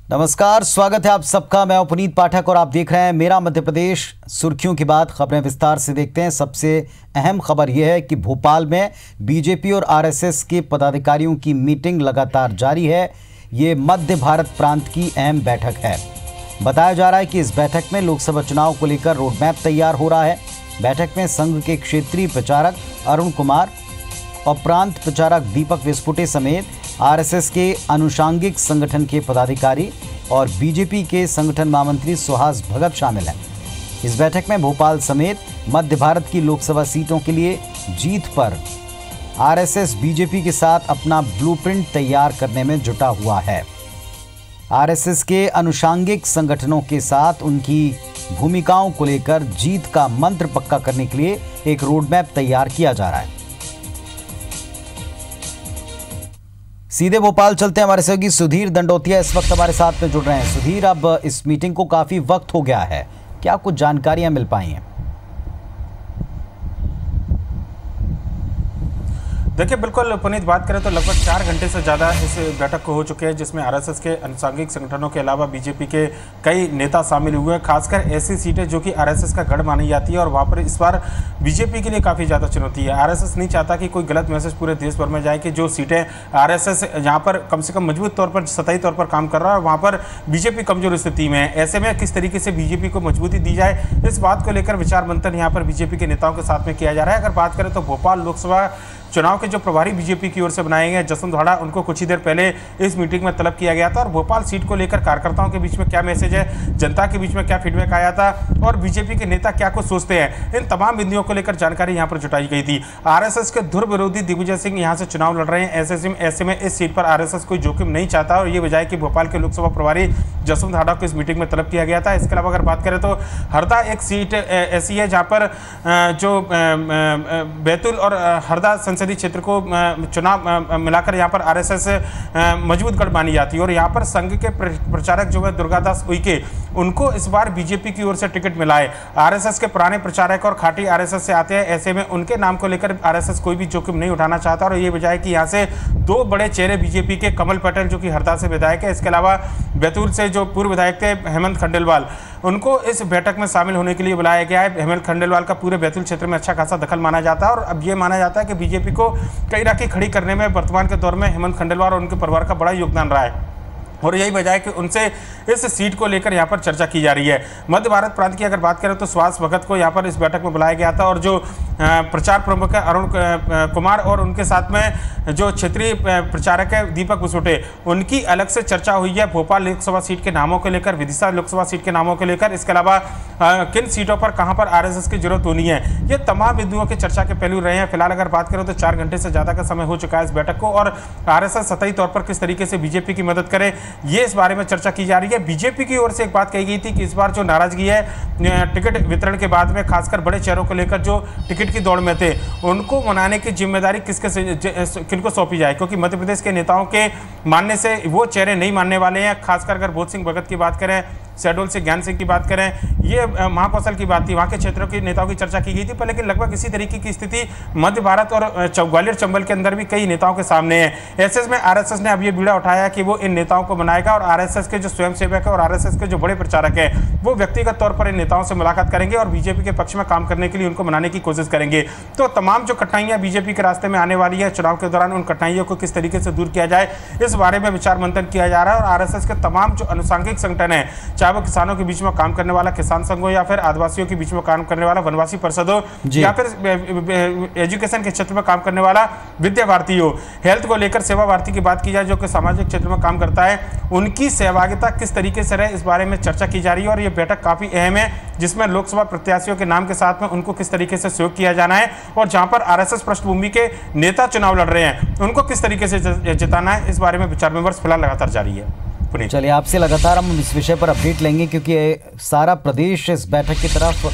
नमस्कार, स्वागत है आप सबका। मैं पुनीत पाठक और आप देख रहे हैं मेरा मध्य प्रदेश। सुर्खियों के बाद खबरें विस्तार से देखते हैं। सबसे अहम खबर यह है कि भोपाल में बीजेपी और आरएसएस के पदाधिकारियों की मीटिंग लगातार जारी है। ये मध्य भारत प्रांत की अहम बैठक है। बताया जा रहा है कि इस बैठक में लोकसभा चुनाव को लेकर रोडमैप तैयार हो रहा है। बैठक में संघ के क्षेत्रीय प्रचारक अरुण कुमार और प्रांत प्रचारक दीपक विस्फुटे समेत आरएसएस के अनुषांगिक संगठन के पदाधिकारी और बीजेपी के संगठन महामंत्री सुहास भगत शामिल हैं। इस बैठक में भोपाल समेत मध्य भारत की लोकसभा सीटों के लिए जीत पर आरएसएस बीजेपी के साथ अपना ब्लूप्रिंट तैयार करने में जुटा हुआ है। आरएसएस के अनुषांगिक संगठनों के साथ उनकी भूमिकाओं को लेकर जीत का मंत्र पक्का करने के लिए एक रोडमैप तैयार किया जा रहा है। सीधे भोपाल चलते हैं। हमारे सहयोगी सुधीर दंडोतिया इस वक्त हमारे साथ में जुड़ रहे हैं। सुधीर, अब इस मीटिंग को काफी वक्त हो गया है, क्या कुछ जानकारियां मिल पाई हैं? देखिए, बिल्कुल पुनीत, बात करें तो लगभग 4 घंटे से ज़्यादा इस बैठक को हो चुके हैं, जिसमें आरएसएस के अनुषांगिक संगठनों के अलावा बीजेपी के कई नेता शामिल हुए हैं। खासकर ऐसी सीटें जो कि आरएसएस का गढ़ मानी जाती है और वहाँ पर इस बार बीजेपी के लिए काफ़ी ज़्यादा चुनौती है। आरएसएस नहीं चाहता कि कोई गलत मैसेज पूरे देश भर में जाए कि जो सीटें आरएसएस यहाँ पर कम से कम मजबूत तौर पर सतही तौर पर काम कर रहा है, वहाँ पर बीजेपी कमजोर स्थिति में है। ऐसे में किस तरीके से बीजेपी को मजबूती दी जाए, इस बात को लेकर विचार मंथन यहाँ पर बीजेपी के नेताओं के साथ में किया जा रहा है। अगर बात करें तो भोपाल लोकसभा चुनाव के जो प्रभारी बीजेपी की ओर से बनाए गए जसवंत धाड़ा, उनको कुछ ही देर पहले इस मीटिंग में तलब किया गया था और भोपाल सीट को लेकर कार्यकर्ताओं के बीच में क्या मैसेज है, जनता के बीच में क्या फीडबैक आया था और बीजेपी के नेता क्या कुछ सोचते हैं, इन तमाम बिंदुओं को लेकर जानकारी यहां पर जुटाई गई थी। आरएसएस के धुर विरोधी दिग्विजय सिंह यहां से चुनाव लड़ रहे हैं। ऐसे में इस सीट पर आरएसएस कोई जोखिम नहीं चाहता और ये वजह है कि भोपाल के लोकसभा प्रभारी जसवंत धाड़ा को इस मीटिंग में तलब किया गया था। इसके अलावा अगर बात करें तो हरदा एक सीट ऐसी है जहाँ पर जो बैतूल और हरदा संसदीय क्षेत्र को चुनाव मिलाकर यहाँ पर आरएसएस मजबूत गढ़ मानी जाती है और यहाँ पर संघ के प्रचारक जो है दुर्गादास उइके, उनको इस बार बीजेपी की ओर से टिकट मिला है। आरएसएस के पुराने प्रचारक और खाटी आरएसएस से आते हैं। ऐसे में उनके नाम को लेकर आरएसएस कोई भी जोखिम नहीं उठाना चाहता और ये वजह है कि यहाँ से 2 बड़े चेहरे बीजेपी के, कमल पटेल जो कि हरदा से विधायक है, इसके अलावा बैतूल से जो पूर्व विधायक थे हेमंत खंडेलवाल, उनको इस बैठक में शामिल होने के लिए बुलाया गया है। हेमंत खंडेलवाल का पूरे बैतूल क्षेत्र में अच्छा खासा दखल माना जाता है और अब ये माना जाता है कि बीजेपी को कई राखी खड़ी करने में वर्तमान के दौर में हेमंत खंडेलवाल और उनके परिवार का बड़ा योगदान रहा है और यही वजह है कि उनसे इस सीट को लेकर यहाँ पर चर्चा की जा रही है। मध्य भारत प्रांत की अगर बात करें तो सुहास भगत को यहाँ पर इस बैठक में बुलाया गया था और जो प्रचार प्रमुख है अरुण कुमार और उनके साथ में जो क्षेत्रीय प्रचारक है दीपक विस्फुटे, उनकी अलग से चर्चा हुई है भोपाल लोकसभा सीट के नामों को लेकर, विदिशा लोकसभा सीट के नामों को लेकर, इसके अलावा किन सीटों पर कहाँ पर आरएसएस की जरूरत होनी है। ये तमाम बिंदुओं के चर्चा के पहलू रहे हैं। फिलहाल अगर बात करें तो 4 घंटे से ज़्यादा का समय हो चुका है इस बैठक को और आरएसएस सतही तौर पर किस तरीके से बीजेपी की मदद करे, ये इस बारे में चर्चा की जा रही है। बीजेपी की ओर से एक बात कही गई थी कि इस बार जो नाराजगी है टिकट वितरण के बाद में, खासकर बड़े चेहरों को लेकर जो टिकट की दौड़ में थे, उनको मनाने की जिम्मेदारी किनको सौंपी जाए, क्योंकि मध्य प्रदेश के नेताओं के मानने से वो चेहरे नहीं मानने वाले हैं। खासकर अगर बोध सिंह भगत की बात करें, शहडोल से ज्ञान सिंह की बात करें, ये महाकौशल की बात थी, वहाँ के क्षेत्रों के नेताओं की चर्चा की गई थी। पर लेकिन लगभग इसी तरीके की स्थिति मध्य भारत और ग्वालियर चंबल के अंदर भी कई नेताओं के सामने है। ऐसे में आरएसएस ने अब ये बीड़ा उठाया कि वो इन नेताओं को बनाएगा और आरएसएस के जो स्वयंसेवक है और आरएसएस के जो बड़े प्रचारक है वो व्यक्तिगत तौर पर इन नेताओं से मुलाकात करेंगे और बीजेपी के पक्ष में काम करने के लिए उनको मनाने की कोशिश करेंगे। तो तमाम जो कठिनाइयां बीजेपी के रास्ते में आने वाली है चुनाव के दौरान, उन कठिनाइयों को किस तरीके से दूर किया जाए, इस बारे में विचार मंथन किया जा रहा है। और आरएसएस के तमाम जो अनुषांगिक संगठन है, चाहे वो किसानों के बीच में काम करने वाला किसान संघ हो या फिर आदिवासियों के बीच में काम करने वाला वनवासी परिषद हो या फिर एजुकेशन के क्षेत्र में काम करने वाला विद्या भारती हो, हेल्थ को लेकर सेवा भारती की बात की जाए जो कि सामाजिक क्षेत्र में काम करता है, उनकी सहभागिता किस तरीके से रहे, इस बारे में चर्चा की जा रही है। और ये बैठक काफी अहम है, जिसमें लोकसभा प्रत्याशियों के नाम के साथ में उनको किस तरीके से सहयोग किया जाना है और जहां पर आरएसएस पृष्ठभूमि के नेता चुनाव लड़ रहे हैं उनको किस तरीके से जिताना है, इस बारे में विचार विमर्श फिलहाल लगातार जारी है। चलिए, आपसे लगातार हम इस विषय पर अपडेट लेंगे क्योंकि सारा प्रदेश इस बैठक की तरफ,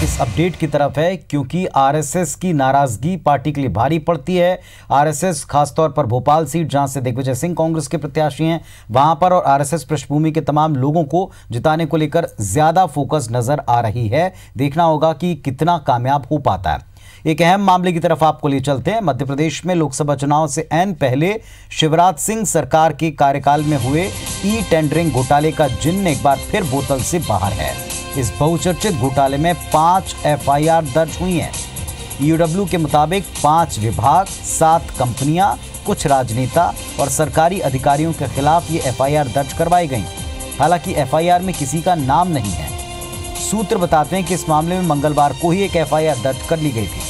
इस अपडेट की तरफ है, क्योंकि आरएसएस की नाराजगी पार्टी के लिए भारी पड़ती है। आरएसएस खासतौर पर भोपाल सीट जहां से दिग्विजय सिंह कांग्रेस के प्रत्याशी हैं वहां पर और आरएसएस पृष्ठभूमि के तमाम लोगों को जिताने को लेकर ज्यादा फोकस नजर आ रही है। देखना होगा कि कितना कामयाब हो पाता है। एक अहम मामले की तरफ आपको ले चलते हैं। मध्य प्रदेश में लोकसभा चुनाव से ऐन पहले शिवराज सिंह सरकार के कार्यकाल में हुए ई टेंडरिंग घोटाले का जिन्न एक बार फिर बोतल से बाहर है। इस बहुचर्चित घोटाले में 5 एफआईआर दर्ज हुई हैं। ईओडब्ल्यू के मुताबिक 5 विभाग, 7 कंपनियां, कुछ राजनेता और सरकारी अधिकारियों के खिलाफ ये एफआईआर दर्ज करवाई गई। हालांकि एफआईआर में किसी का नाम नहीं है। सूत्र बताते हैं कि इस मामले में मंगलवार को ही एक एफआईआर दर्ज कर ली गई थी।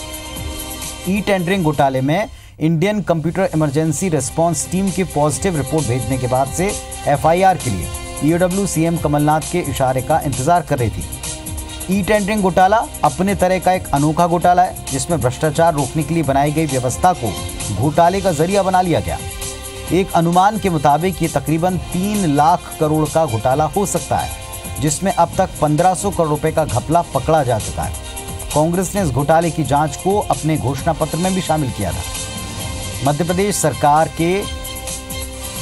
ई टेंडरिंग घोटाले में Indian computer emergency response team की पॉजिटिव रिपोर्ट भेजने के बाद से एफआईआर के लिए ईओडब्ल्यू सीएम कमलनाथ के इशारे का इंतजार कर रही थी। ई टेंडरिंग घोटाला अपने तरह का एक अनोखा घोटाला है, जिसमें भ्रष्टाचार रोकने के लिए बनाई गई व्यवस्था को घोटाले का जरिया बना लिया गया। एक अनुमान के मुताबिक ये तकरीबन 3 लाख करोड़ का घोटाला हो सकता है, जिसमें अब तक 1500 करोड़ रुपए का घपला पकड़ा जा चुका है। कांग्रेस ने इस घोटाले की जांच को अपने घोषणा पत्र में भी शामिल किया था। मध्य प्रदेश सरकार के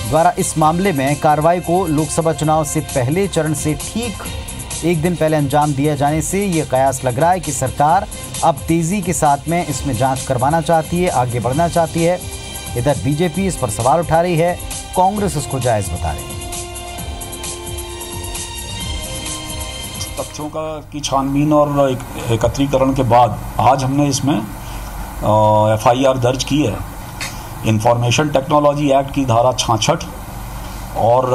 द्वारा इस मामले में कार्रवाई को लोकसभा चुनाव से पहले चरण से ठीक एक दिन पहले अंजाम दिए जाने से ये कयास लग रहा है कि सरकार अब तेजी के साथ में इसमें जांच करवाना चाहती है, आगे बढ़ना चाहती है। इधर बीजेपी इस पर सवाल उठा रही है, कांग्रेस इसको जायज बता रही है। तथ्यों की छानबीन और एकत्रीकरण के बाद आज हमने इसमें एफआईआर दर्ज की है। इंफॉर्मेशन टेक्नोलॉजी एक्ट की धारा 66 और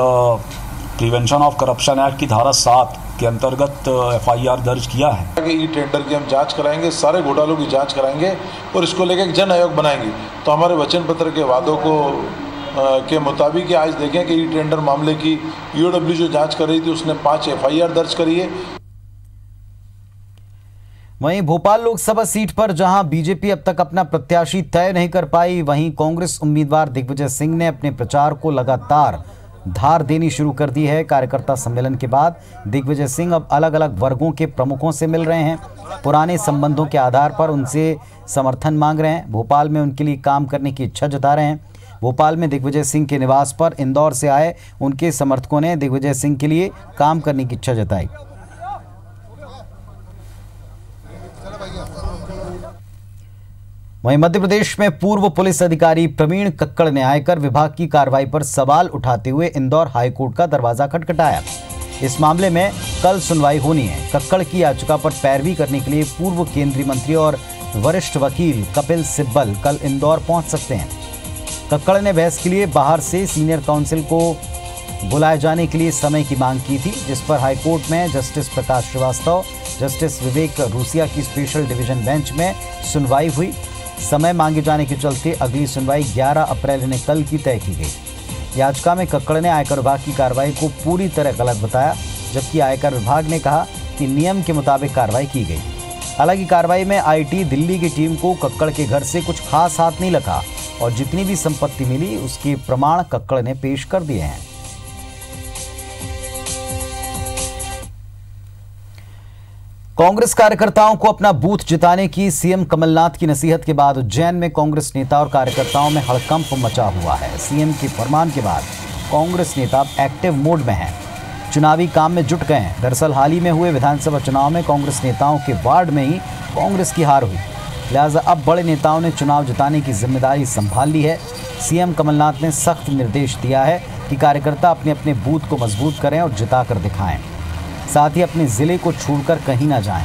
प्रिवेंशन ऑफ करप्शन एक्ट की धारा 7 के अंतर्गत एफआईआर दर्ज किया है। ई टेंडर की हम जांच कराएंगे, सारे घोटालों की जांच कराएंगे और इसको लेकर एक जन आयोग बनाएंगे। तो हमारे वचन पत्र के वादों को के मुताबिक आज देखें कि ई टेंडर मामले की ईओडब्ल्यू जो जांच कर रही थी उसने 5 एफआईआर दर्ज करी है। वहीं भोपाल लोकसभा सीट पर जहां बीजेपी अब तक अपना प्रत्याशी तय नहीं कर पाई, वहीं कांग्रेस उम्मीदवार दिग्विजय सिंह ने अपने प्रचार को लगातार धार देनी शुरू कर दी है। कार्यकर्ता सम्मेलन के बाद दिग्विजय सिंह अब अलग अलग वर्गों के प्रमुखों से मिल रहे हैं। पुराने संबंधों के आधार पर उनसे समर्थन मांग रहे हैं। भोपाल में उनके लिए काम करने की इच्छा जता रहे हैं। भोपाल में दिग्विजय सिंह के निवास पर इंदौर से आए उनके समर्थकों ने दिग्विजय सिंह के लिए काम करने की इच्छा जताई। वहीं मध्य प्रदेश में पूर्व पुलिस अधिकारी प्रवीण कक्कड़ ने आयकर विभाग की कार्रवाई पर सवाल उठाते हुए इंदौर हाईकोर्ट का दरवाजा खटखटाया। इस मामले में कल सुनवाई होनी है। कक्कड़ की याचिका पर पैरवी करने के लिए पूर्व केंद्रीय मंत्री और वरिष्ठ वकील कपिल सिब्बल कल इंदौर पहुंच सकते हैं। कक्कड़ ने बहस के लिए बाहर से सीनियर काउंसिल को बुलाए जाने के लिए समय की मांग की थी, जिस पर हाईकोर्ट में जस्टिस प्रकाश श्रीवास्तव, जस्टिस विवेक रूसिया की स्पेशल डिवीजन बेंच में सुनवाई हुई। समय मांगे जाने के चलते अगली सुनवाई 11 अप्रैल ने कल की तय की गई। याचिका में कक्कड़ ने आयकर विभाग की कार्रवाई को पूरी तरह गलत बताया, जबकि आयकर विभाग ने कहा कि नियम के मुताबिक कार्रवाई की गई। हालांकि कार्रवाई में आईटी दिल्ली की टीम को कक्कड़ के घर से कुछ खास हाथ नहीं लगा और जितनी भी संपत्ति मिली उसके प्रमाण कक्कड़ ने पेश कर दिए हैं। कांग्रेस कार्यकर्ताओं को अपना बूथ जिताने की सीएम कमलनाथ की नसीहत के बाद उज्जैन में कांग्रेस नेता और कार्यकर्ताओं में हड़कंप मचा हुआ है। सीएम के फरमान के बाद कांग्रेस नेता एक्टिव मोड में हैं, चुनावी काम में जुट गए हैं। दरअसल हाल ही में हुए विधानसभा चुनाव में कांग्रेस नेताओं के वार्ड में ही कांग्रेस की हार हुई, लिहाजा अब बड़े नेताओं ने चुनाव जिताने की जिम्मेदारी संभाल ली है। सीएम कमलनाथ ने सख्त निर्देश दिया है कि कार्यकर्ता अपने अपने बूथ को मजबूत करें और जिताकर दिखाएं, साथ ही अपने जिले को छोड़कर कहीं ना जाएं।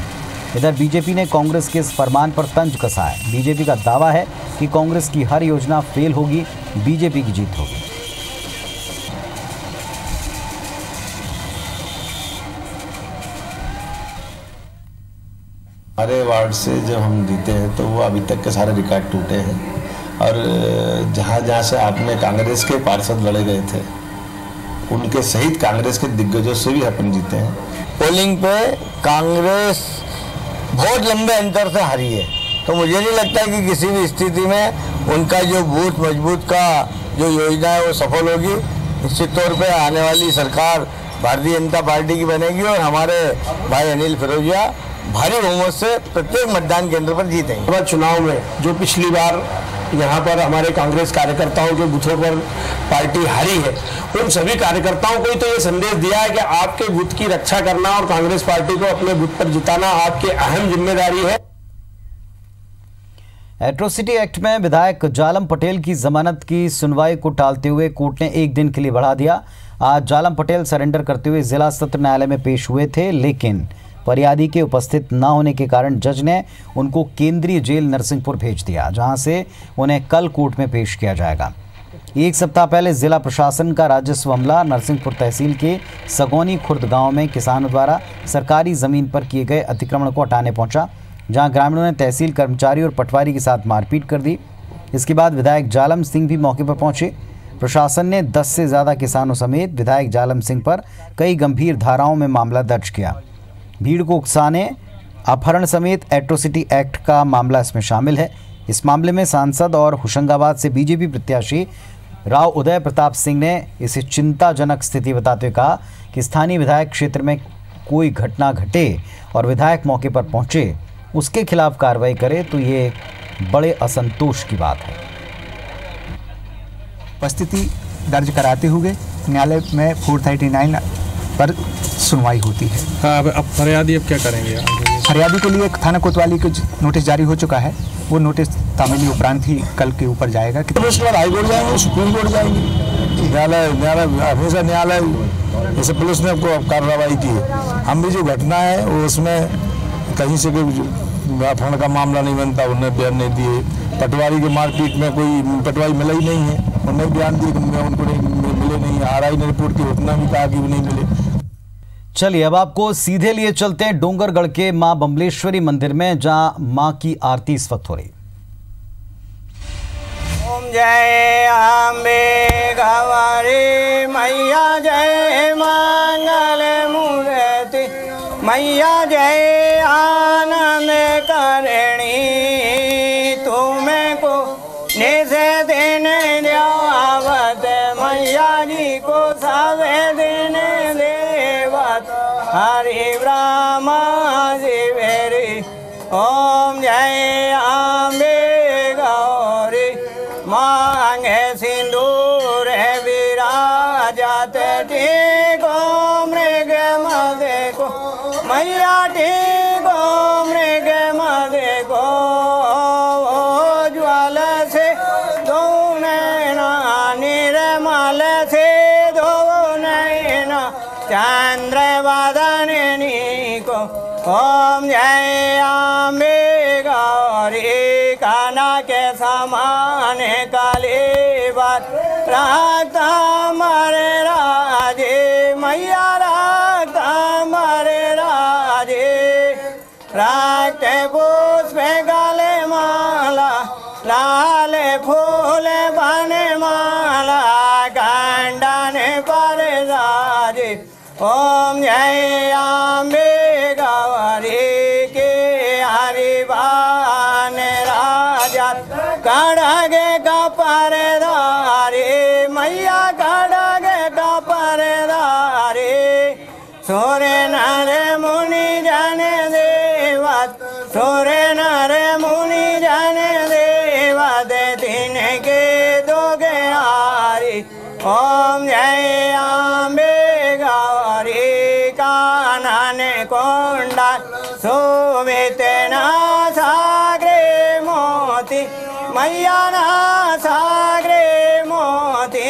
इधर बीजेपी ने कांग्रेस के इस फरमान पर तंज कसा है। बीजेपी का दावा है कि कांग्रेस की हर योजना फेल होगी, बीजेपी की जीत होगी। हमारे वार्ड से जब हम जीते हैं तो वो अभी तक के सारे रिकॉर्ड टूटे हैं और जहाँ जहाँ से आपने कांग्रेस के पार्षद लड़े गए थे उनके सहित कांग्रेस के दिग्गजों से भी अपन जीते हैं। पोलिंग पे कांग्रेस बहुत लंबे अंतर से हारी है, तो मुझे नहीं लगता कि किसी भी स्थिति में उनका जो बूथ मजबूत का जो योजना है वो सफल होगी। निश्चित तौर पे आने वाली सरकार भारतीय जनता पार्टी की बनेगी और हमारे भाई अनिल फिरोजिया भारी बहुमत से प्रत्येक मतदान केंद्र पर जीतेंगे। चुनाव में जो पिछली बार यहाँ पर हमारे कांग्रेस कार्यकर्ताओं के बूथों पर पार्टी हारी है, उन सभी कार्यकर्ताओं को ही तो ये संदेश दिया है कि आपके बूथ की रक्षा करना और कांग्रेस पार्टी को अपने बूथ पर जिताना आपकी अहम जिम्मेदारी है। एट्रोसिटी एक्ट में विधायक जालम पटेल की जमानत की सुनवाई को टालते हुए कोर्ट ने 1 दिन के लिए बढ़ा दिया। आज जालम पटेल सरेंडर करते हुए जिला सत्र न्यायालय में पेश हुए थे, लेकिन फरियादी के उपस्थित न होने के कारण जज ने उनको केंद्रीय जेल नरसिंहपुर भेज दिया, जहां से उन्हें कल कोर्ट में पेश किया जाएगा। 1 सप्ताह पहले जिला प्रशासन का राजस्व अमला नरसिंहपुर तहसील के सगौनी खुर्द गांव में किसानों द्वारा सरकारी जमीन पर किए गए अतिक्रमण को हटाने पहुंचा, जहां ग्रामीणों ने तहसील कर्मचारी और पटवारी के साथ मारपीट कर दी। इसके बाद विधायक जालम सिंह भी मौके पर पहुंचे। प्रशासन ने 10 से ज़्यादा किसानों समेत विधायक जालम सिंह पर कई गंभीर धाराओं में मामला दर्ज किया। भीड़ को उकसाने, अपहरण समेत एट्रोसिटी एक्ट का मामला इसमें शामिल है। इस मामले में सांसद और होशंगाबाद से बीजेपी प्रत्याशी राव उदय प्रताप सिंह ने इसे चिंताजनक स्थिति बताते हुए कहा कि स्थानीय विधायक क्षेत्र में कोई घटना घटे और विधायक मौके पर पहुंचे, उसके खिलाफ कार्रवाई करे तो ये बड़े असंतोष की बात है। उपस्थिति दर्ज कराते हुए न्यायालय में 439 पर सुनवाई होती है। हाँ, अब फरियादी अब क्या करेंगे? फरियादी के लिए थाना कोतवाली को नोटिस जारी हो चुका है। वो नोटिस तामीली उपरांत ही कल के ऊपर जाएगा। हाईकोर्ट जाएंगे, सुप्रीम कोर्ट जाएंगे। न्यायालय हमेशा न्यायालय जैसे पुलिस ने कार्रवाई की है। हम भी जो घटना है वो उसमें कहीं से कोई अपहरण का मामला नहीं बनता, उन्हें बयान नहीं दिए। पटवारी के मारपीट में कोई पटवारी मिला ही नहीं है, उन्हें बयान दिए, उनको नहीं मिले नहीं। RI ने रिपोर्ट की घटना भी कहा कि वो नहीं मिले। चलिए अब आपको सीधे लिए चलते हैं डोंगरगढ़ के मां बमलेश्वरी मंदिर में, जहां मां की आरती इस वक्त हो रही। ओम जय अम्बे गौरी मैया, जय मंगल मूर्ति मैया, जय आनंद करणी, तुम्हें को निसे दिन देवत मैया जी को सवे दिन देवत हरि ब्रह्मा शिवेरी। ओम जय अम्बे गौरी मांगे सिंदूर विराजत, टीको मृग मदे को मैया, टीको मृग मदे को ज्वाल से दो नैना, निर्मल से दो नैना, चंद्र वदनी को। ओम जय अम्बे गौरी काना के समान काली बात राखता मरे राजे मैया, राखता मरे राजे, राखते पुष्प गले माला, लाल फूल बने माला, गंडन पर राजे। ओम जय अम्बे गौरी के हरिवान राजा, खड़ग कपरधारी मैया, खड़ग कपरधारी, सूर्य नर मुनि जन देवत, सूर्य नर मुनि जन देवत, दिन के दो हारी। ओम जय अम्बे गौरी कानन कुंडल शोभित ना सागरे मोती मैया, ना सागरे मोती,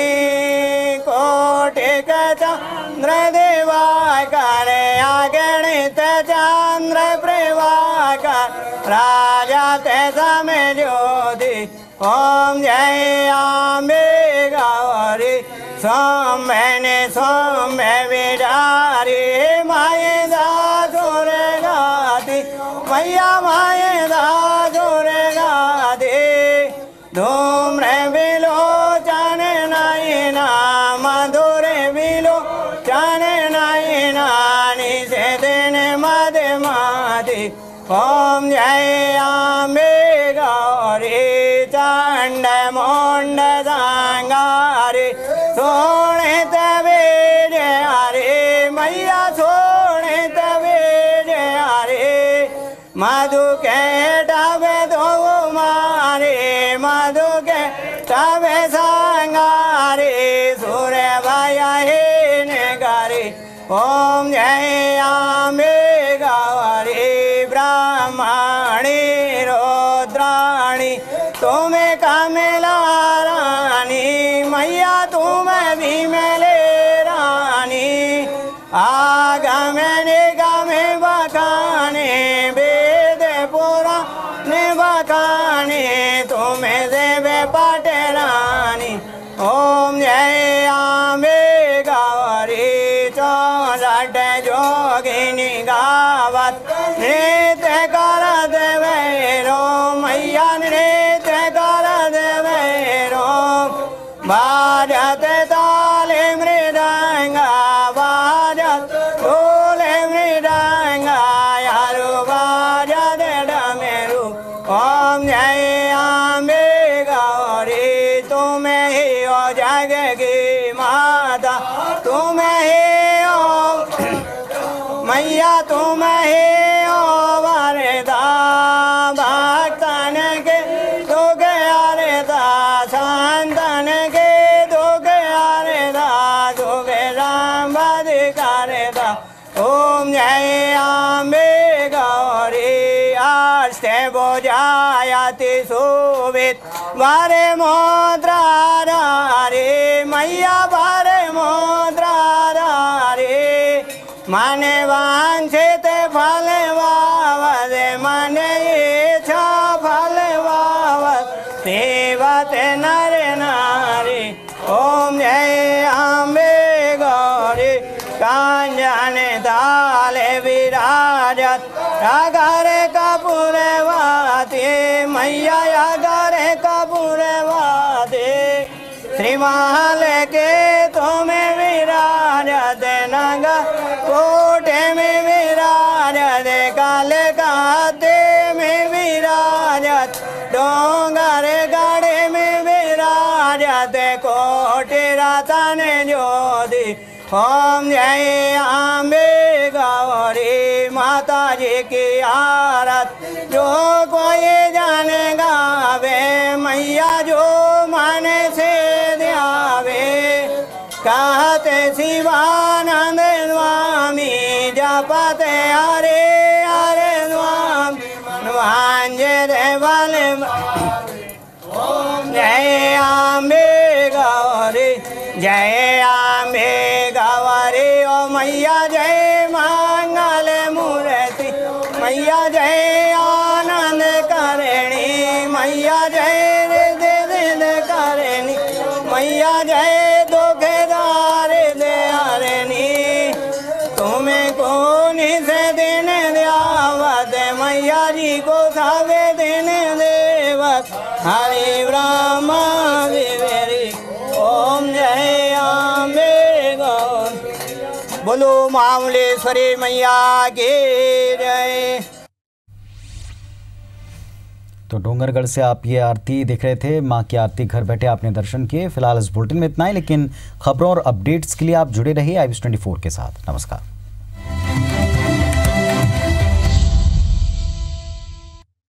कोटिक चंद्र दिवाकर, अगणित चंद्र प्रभाकर, राजा ते समय ज्योति। ओम जय अम्बे गौरी सौम्य सौम्य विचारी, माए दासुर गाती मैया, माए दासुर गाती, धूम्र विलोचन नयना, मधुर विलोचन नयना, निशे दिन मधुमती। ओम जय अम्बे गौरी चंड मुंड संगारी, सोनित वेद हरे मैया, सोनित वेद हरे, मधु के टवे दो मारे, मधु के टवे संगारे, सूर्य भया हे गारी। ओम जय अम्बे गौरी ब्राह्मणी रुद्राणी आगम निगम बखाने वेद पुराण बखाने तुम्हें देव पटरानी। ओम जय अम्बे गौरी चौलट जोगिनी गावत नृत्य कर देवैरो मैया नृत्य कर देवैरो। बाजत ताले मृदंगा बाजत ढोले मृदंगा यारो बाजत डमरू। ओम जय अम्बे गौरी तुम्हें ही ओ जग की माता तुम्हें ही ओ मैया तुम्हें ही ओ वरदा भक्तन के दुख हरदा संतन के दुख हरदा दुख राम बद करदा। ओम जय अम्बे गौरी आस्ते बोझायति शोभित वारे मोद्रा रे मैया वारे मोद्रा रे। मन वांछित फल वावद मन इच्छा फल वावद देवत नर नारी। ओम जय अम्बे गौरी कांजन ताले विराजत अगर कपूरवाती मैया अगर कपूरवाती। श्रीमाल के तुम्हें विराजत नगर कोटे में विराजत काल काते में विराजत डोंगर गढ़े में विराजत कोटे रतन ज्योति। ओम जय अम्बे गौरी माता जी की आरत जो कोई जान गावे मैया जो मन से ध्यावे। कहते शिवानंद स्वामी जपते हरे हरे स्वामी वांझे बल। जय अम्बे गौरी जय अम्बे गौरी ओ मैया जय मंगल मूर्ति मैया जय आनंद करणी मैया जय रिद करणी मैया जय दुखदार दयारणी। तुम्हें कौन से दिन द्यावत मैया जी को सवे दिन देवत हरि ब्रह्मा विवेरी। ओम जय अम्बे गौरी बोलो मामलेश्वरी मैया की जय। तो डोंगरगढ़ से आप ये आरती देख रहे थे, माँ की आरती घर बैठे आपने दर्शन किए। फिलहाल इस बुलेटिन में इतना ही, लेकिन खबरों और अपडेट्स के लिए आप जुड़े रहिए IBS 24 के साथ। नमस्कार।